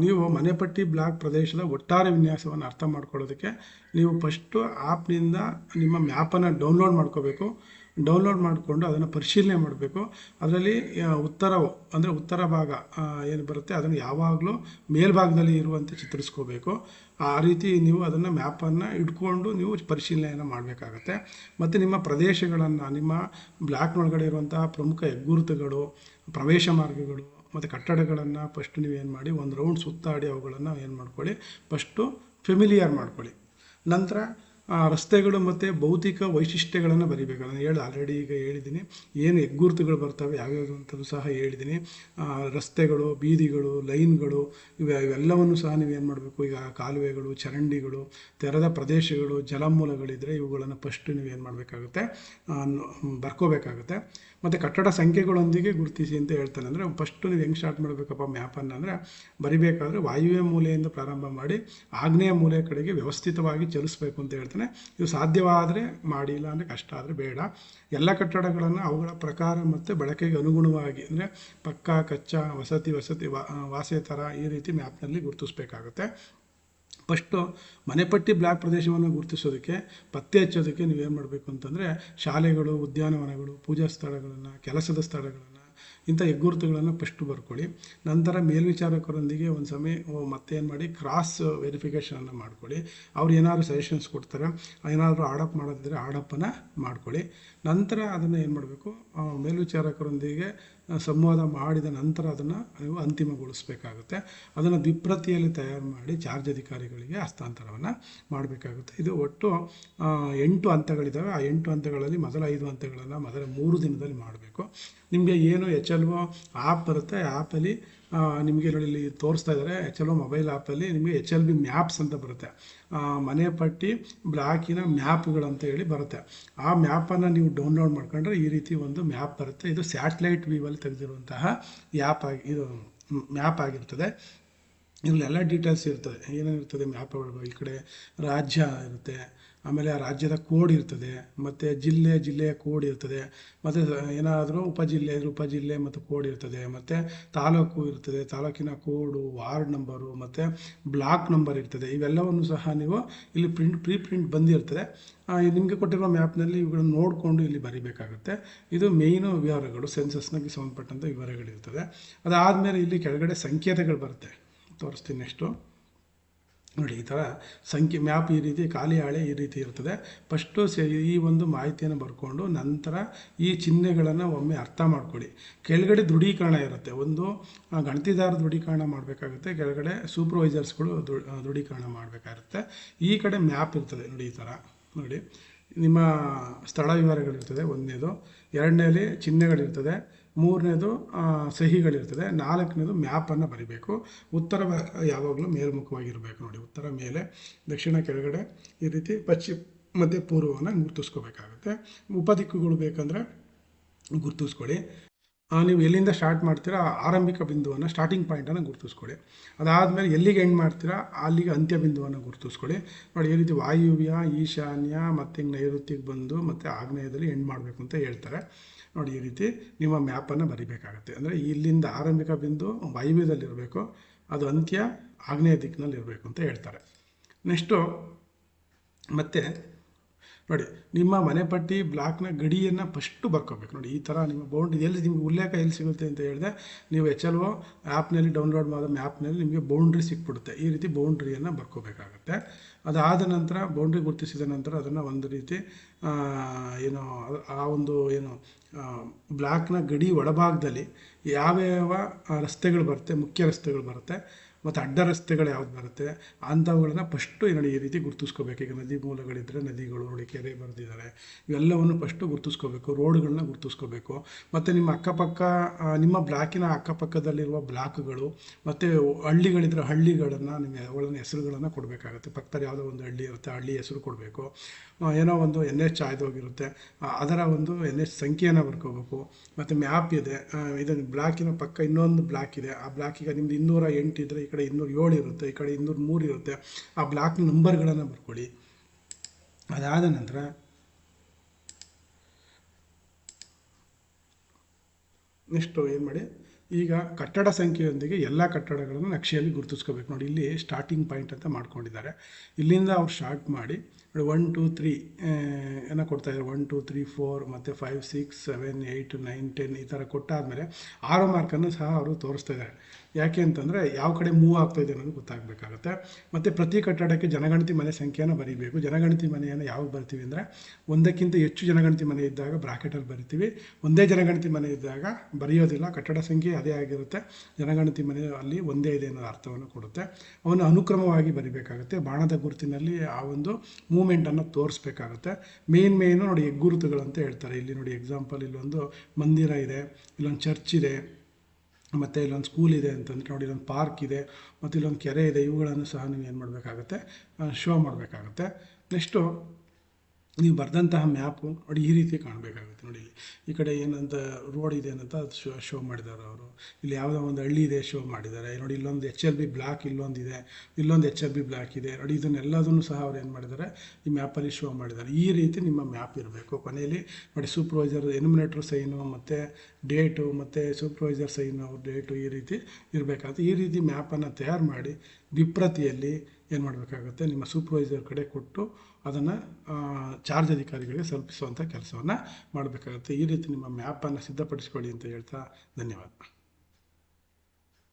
ನೀವು ಮನೆಪಟ್ಟಿ ಬ್ಲಾಕ್ ಪ್ರದೇಶದ ಒಟ್ಟಾರೆ ವಿನ್ಯಾಸವನ್ನು ಅರ್ಥ ಮಾಡ್ಕೊಳ್ಳೋದಕ್ಕೆ ನೀವು ಫಸ್ಟು ಆ್ಯಪ್ನಿಂದ ನಿಮ್ಮ ಮ್ಯಾಪನ್ನು ಡೌನ್ಲೋಡ್ ಮಾಡ್ಕೋಬೇಕು. ಡೌನ್ಲೋಡ್ ಮಾಡಿಕೊಂಡು ಅದನ್ನು ಪರಿಶೀಲನೆ ಮಾಡಬೇಕು. ಅದರಲ್ಲಿ ಉತ್ತರ ಭಾಗ ಏನು ಬರುತ್ತೆ ಅದನ್ನು ಯಾವಾಗಲೂ ಮೇಲ್ಭಾಗದಲ್ಲಿ ಇರುವಂತೆ ಚಿತ್ರಿಸ್ಕೋಬೇಕು. ಆ ರೀತಿ ನೀವು ಅದನ್ನು ಮ್ಯಾಪನ್ನು ಇಟ್ಕೊಂಡು ನೀವು ಪರಿಶೀಲನೆಯನ್ನು ಮಾಡಬೇಕಾಗತ್ತೆ. ಮತ್ತು ನಿಮ್ಮ ಪ್ರದೇಶಗಳನ್ನು, ನಿಮ್ಮ ಬ್ಲಾಕ್ನೊಳಗಡೆ ಇರುವಂತಹ ಪ್ರಮುಖ ಹೆಗ್ಗುರುತುಗಳು, ಪ್ರವೇಶ ಮಾರ್ಗಗಳು ಮತ್ತು ಕಟ್ಟಡಗಳನ್ನು ಫಸ್ಟ್ ನೀವೇನು ಮಾಡಿ ಒಂದು ರೌಂಡ್ ಸುತ್ತಾಡಿ ಅವುಗಳನ್ನು ಏನು ಮಾಡ್ಕೊಳ್ಳಿ, ಫಸ್ಟು ಫೆಮಿಲಿಯರ್ ಮಾಡ್ಕೊಳ್ಳಿ. ನಂತರ ರಸ್ತೆಗಳು ಮತ್ತು ಭೌತಿಕ ವೈಶಿಷ್ಟ್ಯಗಳನ್ನು ಬರಿಬೇಕು. ನಾನು ಆಲ್ರೆಡಿ ಈಗ ಹೇಳಿದ್ದೀನಿ, ಏನು ಹೆಗ್ಗುರುತುಗಳು ಬರ್ತವೆ ಯಾವ್ಯಾವುದು ಅಂತಲೂ ಸಹ ಹೇಳಿದ್ದೀನಿ. ರಸ್ತೆಗಳು, ಬೀದಿಗಳು, ಲೈನ್ಗಳು ಇವೆಲ್ಲವನ್ನು ಸಹ ನೀವೇನು ಮಾಡಬೇಕು, ಈಗ ಕಾಲುವೆಗಳು, ಚರಂಡಿಗಳು, ತೆರೆದ ಪ್ರದೇಶಗಳು, ಜಲಮೂಲಗಳಿದ್ದರೆ ಇವುಗಳನ್ನು ಫಸ್ಟ್ ನೀವೇನು ಮಾಡಬೇಕಾಗುತ್ತೆ, ಬರ್ಕೋಬೇಕಾಗುತ್ತೆ. ಮತ್ತು ಕಟ್ಟಡ ಸಂಖ್ಯೆಗಳೊಂದಿಗೆ ಗುರುತಿಸಿ ಅಂತ ಹೇಳ್ತಾನೆ. ಅಂದರೆ ಫಸ್ಟು ನೀವು ಹೆಂಗೆ ಸ್ಟಾರ್ಟ್ ಮಾಡಬೇಕಪ್ಪ ಮ್ಯಾಪನ್ನು ಅಂದರೆ, ಬರಿಬೇಕಾದ್ರೆ ವಾಯುವ್ಯ ಮೂಲೆಯಿಂದ ಪ್ರಾರಂಭ ಮಾಡಿ ಆಗ್ನೇಯ ಮೂಲೆಯ ಕಡೆಗೆ ವ್ಯವಸ್ಥಿತವಾಗಿ ಚಲಿಸಬೇಕು ಅಂತ ಹೇಳ್ತಾನೆ. ಇದು ಸಾಧ್ಯವಾದರೆ ಮಾಡಿ, ಇಲ್ಲ ಅಂದರೆ ಕಷ್ಟ ಆದರೆ ಬೇಡ. ಎಲ್ಲ ಕಟ್ಟಡಗಳನ್ನು ಅವುಗಳ ಪ್ರಕಾರ ಮತ್ತು ಬಳಕೆಗೆ ಅನುಗುಣವಾಗಿ, ಅಂದರೆ ಪಕ್ಕಾ, ಕಚ್ಚಾ, ವಸತಿ ವಾಸೇತರ ಈ ರೀತಿ ಮ್ಯಾಪ್ನಲ್ಲಿ ಗುರುತಿಸ್ಬೇಕಾಗುತ್ತೆ. ಫಸ್ಟು ಮನೆಪಟ್ಟಿ ಬ್ಲಾಕ್ ಪ್ರದೇಶವನ್ನು ಗುರುತಿಸೋದಕ್ಕೆ ಪತ್ತೆ ಹಚ್ಚೋದಕ್ಕೆ ನೀವೇನು ಮಾಡಬೇಕು ಅಂತಂದರೆ ಶಾಲೆಗಳು, ಉದ್ಯಾನವನಗಳು, ಪೂಜಾ ಸ್ಥಳಗಳನ್ನು, ಕೆಲಸದ ಸ್ಥಳಗಳನ್ನು, ಇಂಥ ಹೆಗ್ಗುರುತುಗಳನ್ನು ಫಸ್ಟು ಬರ್ಕೊಳ್ಳಿ. ನಂತರ ಮೇಲ್ವಿಚಾರಕರೊಂದಿಗೆ ಒಂದು ಸಮಯ ಮತ್ತೆ ಏನು ಮಾಡಿ ಕ್ರಾಸ್ ವೆರಿಫಿಕೇಷನನ್ನು ಮಾಡ್ಕೊಳ್ಳಿ. ಅವ್ರು ಏನಾದರೂ ಸಜೆಷನ್ಸ್ ಕೊಡ್ತಾರೆ, ಏನಾದರೂ ಆಡಪ್ ಮಾಡೋದಿದ್ರೆ ಆಡಪ್ಪನ್ನು ಮಾಡ್ಕೊಳ್ಳಿ. ನಂತರ ಅದನ್ನು ಏನು ಮಾಡಬೇಕು, ಮೇಲ್ವಿಚಾರಕರೊಂದಿಗೆ ಸಂವಾದ ಮಾಡಿದ ನಂತರ ಅದನ್ನು ನೀವು ಅಂತಿಮಗೊಳಿಸಬೇಕಾಗುತ್ತೆ. ಅದನ್ನು ದ್ವಿಪ್ರತಿಯಲ್ಲಿ ತಯಾರು ಮಾಡಿ ಚಾರ್ಜ್ ಅಧಿಕಾರಿಗಳಿಗೆ ಹಸ್ತಾಂತರವನ್ನು ಮಾಡಬೇಕಾಗುತ್ತೆ. ಇದು ಒಟ್ಟು 8 ಹಂತಗಳಿದ್ದಾವೆ. ಆ 8 ಹಂತಗಳಲ್ಲಿ ಮೊದಲ 5 ಹಂತಗಳನ್ನು ಮೊದಲ 3 ದಿನದಲ್ಲಿ ಮಾಡಬೇಕು. ನಿಮಗೆ ಏನು HLO ಆ್ಯಪ್ ಬರುತ್ತೆ, ಆ್ಯಪಲ್ಲಿ ನಿಮಗೆ ನೋಡಿ ಇಲ್ಲಿ ತೋರಿಸ್ತಾ ಇದ್ದಾರೆ, HLO ಮೊಬೈಲ್ ಆ್ಯಪಲ್ಲಿ ನಿಮಗೆ HLB ಮ್ಯಾಪ್ಸ್ ಅಂತ ಬರುತ್ತೆ. ಮನೆಪಟ್ಟಿ ಬ್ಲಾಕಿನ ಮ್ಯಾಪ್ಗಳಂತ ಹೇಳಿ ಬರುತ್ತೆ. ಆ ಮ್ಯಾಪನ್ನು ನೀವು ಡೌನ್ಲೋಡ್ ಮಾಡ್ಕೊಂಡ್ರೆ ಈ ರೀತಿ ಒಂದು ಮ್ಯಾಪ್ ಬರುತ್ತೆ. ಇದು ಸ್ಯಾಟಲೈಟ್ ವ್ಯೂವಲ್ಲಿ ತೆಗೆದಿರುವಂತಹ ಇದು ಮ್ಯಾಪ್ ಆಗಿರ್ತದೆ. ಇದರಲ್ಲೆಲ್ಲ ಡೀಟೇಲ್ಸ್ ಇರ್ತದೆ. ಏನೇನಿರ್ತದೆ ಮ್ಯಾಪ್ ಒಳಗೆ, ಈ ಕಡೆ ರಾಜ್ಯ ಇರುತ್ತೆ, ಆಮೇಲೆ ಆ ರಾಜ್ಯದ ಕೋಡ್ ಇರ್ತದೆ, ಮತ್ತು ಜಿಲ್ಲೆಯ ಕೋಡ್ ಇರ್ತದೆ, ಮತ್ತು ಏನಾದರೂ ಉಪಜಿಲ್ಲೆ ಮತ್ತು ಕೋಡ್ ಇರ್ತದೆ, ಮತ್ತು ತಾಲೂಕು ಇರ್ತದೆ, ತಾಲೂಕಿನ ಕೋಡು, ವಾರ್ಡ್ ನಂಬರು ಮತ್ತು ಬ್ಲಾಕ್ ನಂಬರ್ ಇರ್ತದೆ. ಇವೆಲ್ಲವನ್ನು ಸಹ ನೀವು ಇಲ್ಲಿ ಪ್ರಿಂಟ್ ಬಂದಿರ್ತದೆ. ನಿಮಗೆ ಕೊಟ್ಟಿರೋ ಮ್ಯಾಪ್ನಲ್ಲಿ ಇವುಗಳನ್ನು ನೋಡಿಕೊಂಡು ಇಲ್ಲಿ ಬರೀಬೇಕಾಗುತ್ತೆ. ಇದು ಮೇಯ್ನು ವಿವರಗಳು, ಸೆನ್ಸಸ್ನಾಗೆ ಸಂಬಂಧಪಟ್ಟಂಥ ವಿವರಗಳಿರ್ತದೆ. ಅದಾದಮೇಲೆ ಇಲ್ಲಿ ಕೆಳಗಡೆ ಸಂಕೇತಗಳು ಬರುತ್ತೆ, ತೋರಿಸ್ತೀನಿ ನೆಕ್ಸ್ಟು. ನೋಡಿ, ಈ ಥರ ಮ್ಯಾಪ್ ಈ ರೀತಿ ಖಾಲಿ ಹಾಳೆ ಈ ರೀತಿ ಇರ್ತದೆ. ಫಸ್ಟು ಈ ಒಂದು ಮಾಹಿತಿಯನ್ನು ಬರ್ಕೊಂಡು ನಂತರ ಈ ಚಿಹ್ನೆಗಳನ್ನು ಒಮ್ಮೆ ಅರ್ಥ ಮಾಡ್ಕೊಳ್ಳಿ. ಕೆಳಗಡೆ ದೃಢೀಕರಣ ಇರುತ್ತೆ, ಒಂದು ಗಣತಿದಾರ ದೃಢೀಕರಣ ಮಾಡಬೇಕಾಗುತ್ತೆ, ಕೆಳಗಡೆ ಸೂಪರ್ವೈಸರ್ಸ್ಗಳು ದೃಢೀಕರಣ ಮಾಡಬೇಕಾಗುತ್ತೆ. ಈ ಕಡೆ ಮ್ಯಾಪ್ ಇರ್ತದೆ ನೋಡಿ, ಈ ಥರ ನೋಡಿ, ನಿಮ್ಮ ಸ್ಥಳ ವಿವರಗಳಿರ್ತದೆ ಒಂದನೇದು, ಎರಡನೇಲಿ ಚಿಹ್ನೆಗಳಿರ್ತದೆ, ಮೂರನೇದು ಸಹಿಗಳಿರ್ತದೆ, ನಾಲ್ಕನೇದು ಮ್ಯಾಪನ್ನು ಬರಿಬೇಕು. ಉತ್ತರ ಯಾವಾಗಲೂ ಮೇಲ್ಮುಖವಾಗಿರಬೇಕು ನೋಡಿ, ಉತ್ತರ ಮೇಲೆ, ದಕ್ಷಿಣ ಕೆಳಗಡೆ, ಈ ರೀತಿ ಪಶ್ಚಿಮ ಮತ್ತು ಪೂರ್ವವನ್ನು ಗುರುತಿಸ್ಕೋಬೇಕಾಗುತ್ತೆ. ಉಪದಿಕ್ಕುಗಳು ಬೇಕಂದರೆ ಗುರುತಿಸ್ಕೊಳ್ಳಿ. ನೀವು ಎಲ್ಲಿಂದ ಸ್ಟಾರ್ಟ್ ಮಾಡ್ತೀರಾ ಆರಂಭಿಕ ಬಿಂದುವನ್ನು, ಸ್ಟಾರ್ಟಿಂಗ್ ಪಾಯಿಂಟನ್ನು ಗುರುತಿಸ್ಕೊಳ್ಳಿ. ಅದಾದಮೇಲೆ ಎಲ್ಲಿಗೆ ಎಂಡ್ ಮಾಡ್ತೀರಾ ಅಲ್ಲಿಗೆ ಅಂತ್ಯ ಬಿಂದುವನ್ನು ಗುರುತಿಸ್ಕೊಳ್ಳಿ. ನೋಡಿ, ಈ ರೀತಿ ವಾಯುವ್ಯ, ಈಶಾನ್ಯ ಮತ್ತು ನೈಋತ್ಯಕ್ಕೆ ಬಂದು ಮತ್ತು ಆಗ್ನೇಯದಲ್ಲಿ ಎಂಡ್ ಮಾಡಬೇಕು ಅಂತ ಹೇಳ್ತಾರೆ. ನೋಡಿ, ಈ ರೀತಿ ನಿಮ್ಮ ಮ್ಯಾಪನ್ನು ಬರಿಬೇಕಾಗುತ್ತೆ. ಅಂದರೆ ಇಲ್ಲಿಂದ ಆರಂಭಿಕ ಬಿಂದು ವಾಯುವ್ಯದಲ್ಲಿರಬೇಕು, ಅದು ಅಂತ್ಯ ಆಗ್ನೇಯ ದಿಕ್ಕಿನಲ್ಲಿರಬೇಕು ಅಂತ ಹೇಳ್ತಾರೆ. ನೆಕ್ಸ್ಟು ಮತ್ತೆ ನೋಡಿ, ನಿಮ್ಮ ಮನೆಪಟ್ಟಿ ಬ್ಲಾಕ್ನ ಗಡಿಯನ್ನು ಫಸ್ಟು ಬರ್ಕೋಬೇಕು. ನೋಡಿ, ಈ ಥರ ನಿಮ್ಮ ಬೌಂಡ್ರಿ ಎಲ್ಲಿ ನಿಮಗೆ ಉಲ್ಲೇಖ ಎಲ್ಲಿ ಸಿಗುತ್ತೆ ಅಂತ ಹೇಳಿದೆ, ನೀವು HLO ಆ್ಯಪ್ನಲ್ಲಿ ಡೌನ್ಲೋಡ್ ಮಾಡೋ ಮ್ಯಾಪ್ನಲ್ಲಿ ನಿಮಗೆ ಬೌಂಡ್ರಿ ಸಿಕ್ಬಿಡುತ್ತೆ. ಈ ರೀತಿ ಬೌಂಡ್ರಿಯನ್ನು ಬರ್ಕೋಬೇಕಾಗುತ್ತೆ. ಅದಾದ ನಂತರ ಬೌಂಡ್ರಿ ಗುರುತಿಸಿದ ನಂತರ ಅದನ್ನು ಒಂದು ರೀತಿ ಬ್ಲಾಕ್ನ ಗಡಿ ಒಳಭಾಗದಲ್ಲಿ ಯಾವ್ಯಾವ ರಸ್ತೆಗಳು ಬರುತ್ತೆ, ಮುಖ್ಯ ರಸ್ತೆಗಳು ಬರುತ್ತೆ ಮತ್ತು ಅಡ್ಡ ರಸ್ತೆಗಳು ಯಾವ್ದು ಬರುತ್ತೆ ಅಂಥವುಗಳನ್ನ ಫಸ್ಟು ನೋಡಿ ಈ ರೀತಿ ಗುರುತಿಸ್ಕೋಬೇಕು. ಈಗ ನದಿ ಮೂಲಗಳಿದ್ದರೆ ನದಿಗಳು, ನೋಡಿ ಕೆರೆ ಬರೆದಿದ್ದಾರೆ, ಇವೆಲ್ಲವನ್ನು ಫಸ್ಟು ಗುರುತಿಸ್ಕೋಬೇಕು. ರೋಡ್ಗಳನ್ನ ಗುರುತಿಸ್ಕೋಬೇಕು. ಮತ್ತು ನಿಮ್ಮ ಅಕ್ಕಪಕ್ಕ, ನಿಮ್ಮ ಬ್ಲಾಕಿನ ಅಕ್ಕಪಕ್ಕದಲ್ಲಿರುವ ಬ್ಲಾಕ್ಗಳು ಮತ್ತು ಹಳ್ಳಿಗಳಿದ್ದರೆ ಹಳ್ಳಿಗಳನ್ನು ನಿಮಗೆ ಅವುಗಳನ್ನು ಹೆಸರುಗಳನ್ನು ಕೊಡಬೇಕಾಗುತ್ತೆ. ಪಕ್ಕದಲ್ಲಿ ಯಾವುದೋ ಒಂದು ಹಳ್ಳಿ ಇರುತ್ತೆ, ಹಳ್ಳಿ ಹೆಸರು ಕೊಡಬೇಕು. ಏನೋ ಒಂದು NH ಆಯ್ದೋಗಿರುತ್ತೆ, ಅದರ ಒಂದು NH ಸಂಖ್ಯೆಯನ್ನು ಬರ್ಕೋಬೇಕು. ಮತ್ತು ಮ್ಯಾಪ್ ಇದೆ, ಇದನ್ನು ಬ್ಲಾಕಿನ ಪಕ್ಕ ಇನ್ನೊಂದು ಬ್ಲಾಕ್ ಇದೆ, ಆ ಬ್ಲಾಕಿಗೆ ನಿಮ್ಮದು 208 ಇದ್ದರೆ ಈ ಕಡೆ 207 ಇರುತ್ತೆ, ಈ ಕಡೆ 203 ಇರುತ್ತೆ. ಆ ಬ್ಲಾಕ್ನ ನಂಬರ್ಗಳನ್ನು ಬರ್ಕೊಳ್ಳಿ. ಅದಾದ ನಂತರ ನೆಕ್ಸ್ಟು ಏನು ಮಾಡಿ, ಈಗ ಕಟ್ಟಡ ಸಂಖ್ಯೆಯೊಂದಿಗೆ ಎಲ್ಲ ಕಟ್ಟಡಗಳನ್ನು ನಕ್ಷೆಯಲ್ಲಿ ಗುರುತಿಸ್ಕೋಬೇಕು. ನೋಡಿ, ಇಲ್ಲಿ ಸ್ಟಾರ್ಟಿಂಗ್ ಪಾಯಿಂಟ್ ಅಂತ ಮಾಡ್ಕೊಂಡಿದ್ದಾರೆ. ಇಲ್ಲಿಂದ ಅವ್ರು ಸ್ಟಾರ್ಟ್ ಮಾಡಿ 1 2 3 ಏನೋ ಕೊಡ್ತಾಯಿದ್ದಾರೆ, 1 2 3 4 ಮತ್ತು 5 6 7 8 9 10 ಈ ಥರ ಕೊಟ್ಟಾದಮೇಲೆ ಆರೋ ಮಾರ್ಕನ್ನು ಸಹ ಅವರು ತೋರಿಸ್ತಾ ಇದ್ದಾರೆ. ಯಾಕೆ ಅಂತಂದರೆ ಯಾವ ಕಡೆ ಮೂವ್ ಆಗ್ತಾಯಿದೆ ಅನ್ನೋದು ಗೊತ್ತಾಗಬೇಕಾಗುತ್ತೆ. ಮತ್ತು ಪ್ರತಿ ಕಟ್ಟಡಕ್ಕೆ ಜನಗಣತಿ ಮನೆ ಸಂಖ್ಯೆಯನ್ನು ಬರೀಬೇಕು. ಜನಗಣತಿ ಮನೆಯನ್ನು ಯಾವಾಗ ಬರ್ತೀವಿ ಅಂದರೆ, ಒಂದಕ್ಕಿಂತ ಹೆಚ್ಚು ಜನಗಣತಿ ಮನೆ ಇದ್ದಾಗ ಬ್ರಾಕೆಟಲ್ಲಿ ಬರಿತೀವಿ, ಒಂದೇ ಜನಗಣತಿ ಮನೆ ಇದ್ದಾಗ ಬರೆಯೋದಿಲ್ಲ. ಕಟ್ಟಡ ಸಂಖ್ಯೆ ಅದೇ ಆಗಿರುತ್ತೆ, ಜನಗಣತಿ ಮನೆ ಅಲ್ಲಿ ಒಂದೇ ಇದೆ ಅನ್ನೋ ಅರ್ಥವನ್ನು ಕೊಡುತ್ತೆ. ಅವನ್ನು ಅನುಕ್ರಮವಾಗಿ ಬರಿಬೇಕಾಗುತ್ತೆ. ಬಾಣದ ಗುರುತಿನಲ್ಲಿ ಆ ಒಂದು ಮೂಮೆಂಟನ್ನು ತೋರಿಸ್ಬೇಕಾಗುತ್ತೆ. ಮೇಯ್ನು ನೋಡಿ, ಹೆಗ್ಗುರುತುಗಳು ಅಂತ ಹೇಳ್ತಾರೆ. ಇಲ್ಲಿ ನೋಡಿ ಎಕ್ಸಾಂಪಲ್, ಇಲ್ಲೊಂದು ಮಂದಿರ ಇದೆ, ಇಲ್ಲೊಂದು ಚರ್ಚ್ ಇದೆ, ಮತ್ತು ಇಲ್ಲೊಂದು ಸ್ಕೂಲ್ ಇದೆ ಅಂತಂದರೆ ನೋಡಿ, ಇಲ್ಲೊಂದು ಪಾರ್ಕ್ ಇದೆ, ಮತ್ತು ಇಲ್ಲೊಂದು ಕೆರೆ ಇದೆ. ಇವುಗಳನ್ನು ಸಹ ನೀವು ಏನು ಮಾಡಬೇಕಾಗುತ್ತೆ, ಶೋ ಮಾಡಬೇಕಾಗುತ್ತೆ. ನೆಕ್ಸ್ಟು ನೀವು ಬರೆದಂತಹ ಮ್ಯಾಪು ನೋಡಿ ಈ ರೀತಿ ಕಾಣಬೇಕಾಗುತ್ತೆ. ನೋಡಿ, ಈ ಕಡೆ ಏನಂತ ರೋಡ್ ಇದೆ ಅಂತ ಅದು ಶೋ ಮಾಡಿದ್ದಾರೆ ಅವರು. ಇಲ್ಲಿ ಯಾವುದೋ ಒಂದು ಹಳ್ಳಿ ಇದೆ ಶೋ ಮಾಡಿದ್ದಾರೆ. ನೋಡಿ, ಇಲ್ಲೊಂದು HLB ಬ್ಲಾಕ್ ಇಲ್ಲೊಂದಿದೆ, ಇಲ್ಲೊಂದು HLB ಬ್ಲಾಕ್ ಇದೆ. ನೋಡಿ, ಇದನ್ನೆಲ್ಲದನ್ನು ಸಹ ಅವ್ರು ಏನು ಮಾಡಿದ್ದಾರೆ, ಈ ಮ್ಯಾಪಲ್ಲಿ ಶೋ ಮಾಡಿದ್ದಾರೆ. ಈ ರೀತಿ ನಿಮ್ಮ ಮ್ಯಾಪ್ ಇರಬೇಕು. ಕೊನೆಯಲ್ಲಿ ನೋಡಿ, ಸೂಪರ್ವೈಸರ್ ಎನ್ಯುಮಿನೇಟರ್ ಸೈನು ಮತ್ತು ಡೇಟು ಮತ್ತು ಸೂಪರ್ವೈಸರ್ ಸೈನು, ಅವ್ರ ಡೇಟು ಈ ರೀತಿ ಇರಬೇಕಾಗುತ್ತೆ. ಈ ರೀತಿ ಮ್ಯಾಪನ್ನು ತಯಾರು ಮಾಡಿ ದ್ವಿಪ್ರತಿಯಲ್ಲಿ ಏನು ಮಾಡಬೇಕಾಗುತ್ತೆ, ನಿಮ್ಮ ಸೂಪರ್ವೈಸರ್ ಕಡೆ ಕೊಟ್ಟು ಅದನ್ನು ಚಾರ್ಜ್ ಅಧಿಕಾರಿಗಳಿಗೆ ತಲುಪಿಸುವಂಥ ಕೆಲಸವನ್ನು ಮಾಡಬೇಕಾಗುತ್ತೆ. ಈ ರೀತಿ ನಿಮ್ಮ ಮ್ಯಾಪನ್ನು ಸಿದ್ಧಪಡಿಸ್ಕೊಳ್ಳಿ ಅಂತ ಹೇಳ್ತಾ ಧನ್ಯವಾದ.